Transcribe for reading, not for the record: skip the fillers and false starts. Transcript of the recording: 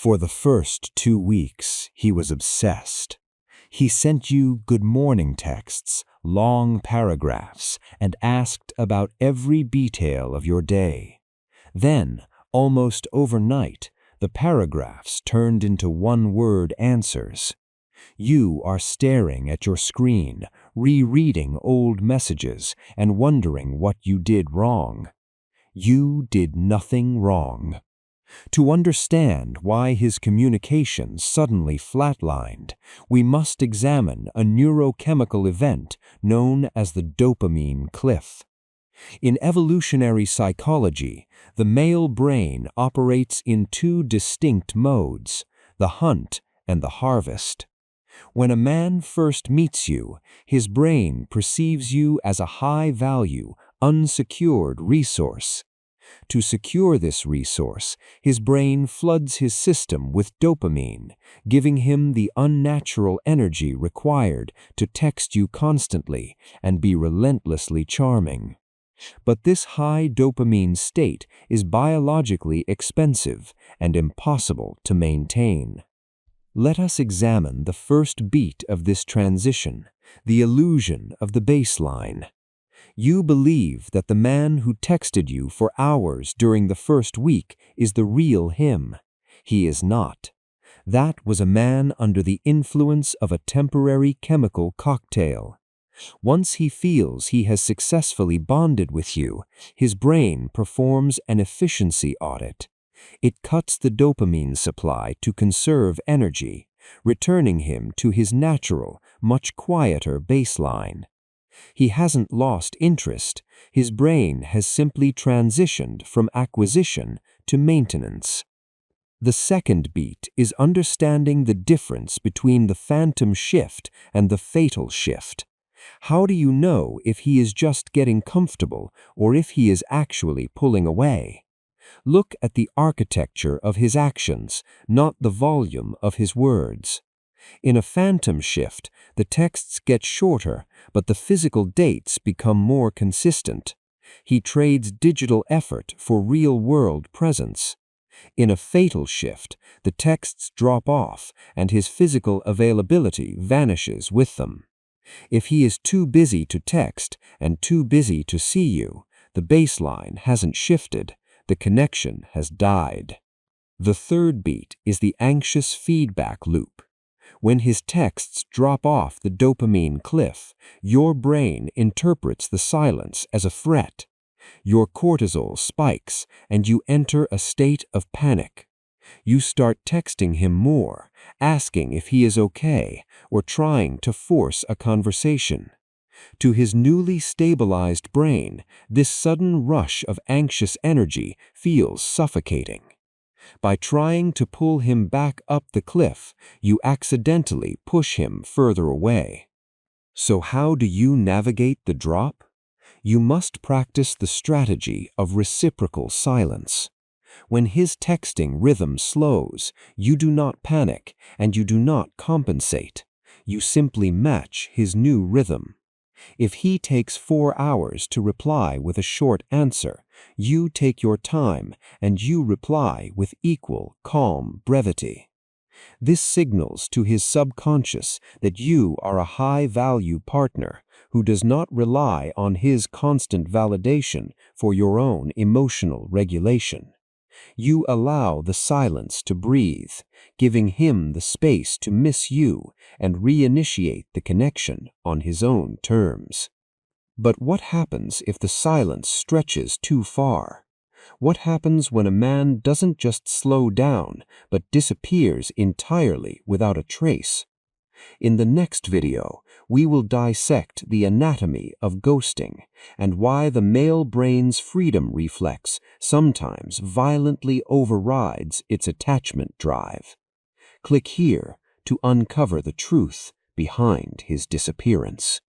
For the first 2 weeks, he was obsessed. He sent you good morning texts, long paragraphs, and asked about every detail of your day. Then, almost overnight, the paragraphs turned into one-word answers. You are staring at your screen, rereading old messages, and wondering what you did wrong. You did nothing wrong. To understand why his communication suddenly flatlined, we must examine a neurochemical event known as the dopamine cliff. In evolutionary psychology, the male brain operates in two distinct modes, the hunt and the harvest. When a man first meets you, his brain perceives you as a high-value, unsecured resource. To secure this resource, his brain floods his system with dopamine, giving him the unnatural energy required to text you constantly and be relentlessly charming. But this high dopamine state is biologically expensive and impossible to maintain. Let us examine the first beat of this transition, the illusion of the baseline. You believe that the man who texted you for hours during the first week is the real him. He is not. That was a man under the influence of a temporary chemical cocktail. Once he feels he has successfully bonded with you, his brain performs an efficiency audit. It cuts the dopamine supply to conserve energy, returning him to his natural, much quieter baseline. He hasn't lost interest. His brain has simply transitioned from acquisition to maintenance. The second beat is understanding the difference between the phantom shift and the fatal shift. How do you know if he is just getting comfortable or if he is actually pulling away? Look at the architecture of his actions, not the volume of his words. In a phantom shift, the texts get shorter, but the physical dates become more consistent. He trades digital effort for real-world presence. In a fatal shift, the texts drop off, and his physical availability vanishes with them. If he is too busy to text and too busy to see you, the baseline hasn't shifted, the connection has died. The third beat is the anxious feedback loop. When his texts drop off the dopamine cliff, your brain interprets the silence as a threat. Your cortisol spikes, and you enter a state of panic. You start texting him more, asking if he is okay, or trying to force a conversation. To his newly stabilized brain, this sudden rush of anxious energy feels suffocating. By trying to pull him back up the cliff, you accidentally push him further away. So how do you navigate the drop? You must practice the strategy of reciprocal silence. When his texting rhythm slows, you do not panic and you do not compensate. You simply match his new rhythm. If he takes 4 hours to reply with a short answer, you take your time and you reply with equal, calm brevity. This signals to his subconscious that you are a high-value partner who does not rely on his constant validation for your own emotional regulation. You allow the silence to breathe, giving him the space to miss you and reinitiate the connection on his own terms. But what happens if the silence stretches too far? What happens when a man doesn't just slow down, but disappears entirely without a trace? In the next video, we will dissect the anatomy of ghosting and why the male brain's freedom reflex sometimes violently overrides its attachment drive. Click here to uncover the truth behind his disappearance.